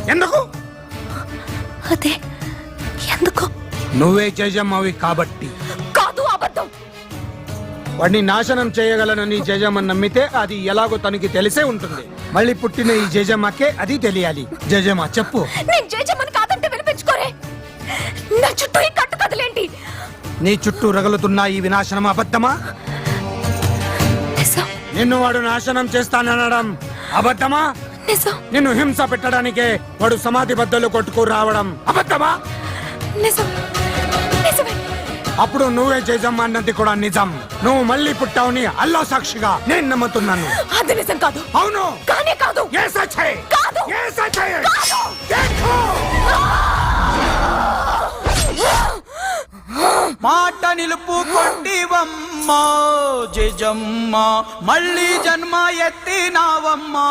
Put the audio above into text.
ఎందుకు? అదే ఎందుకు? నువ్వే జేజమ్మవి కాబట్టి. కాదు, అబద్ధం. వాడిని నాశనం చేయగలనని జేజమ్మని నమ్మితే అది ఎలాగో తనకి తెలిసే ఉంటుంది. మళ్ళీ పుట్టిన ఈ జేజమ్మకే అది తెలియాలి. జేజమ్మ చెప్పు. నేను జేజమ్మని కాదంటే వినిపించుకోరే. నా చుట్టూ ఈ కట్టు కదలేంటి? నీ చుట్టూ రగులుతున్న ఈ వినాశనం అబద్ధమా? నిజం. నిన్ను వాడు నాశనం చేస్తాననడం అబద్ధమా? నిజం. నిన్ను హింస పెట్టడానికే వాడు సమాధి బద్దలు కొట్టుకు రావడం అబద్ధమా? నిజం. నిజమే. అప్పుడు నువ్వే జేజమ్మ అన్నది కూడా నిజం. నువ్వు మళ్ళీ పుట్టావుని అల్లా సాక్షిగా నేను నమ్ముతున్నాను. అది నిజం కాదు. అవును. కానే కాదు. ఏ సచ్చే? కాదు. ఏ సచ్చే? కాదు. देखो మాట నిలుపుకొంటివమ్మా జేజమ్మ, మళ్ళీ జన్మ ఎత్తినావమ్మా.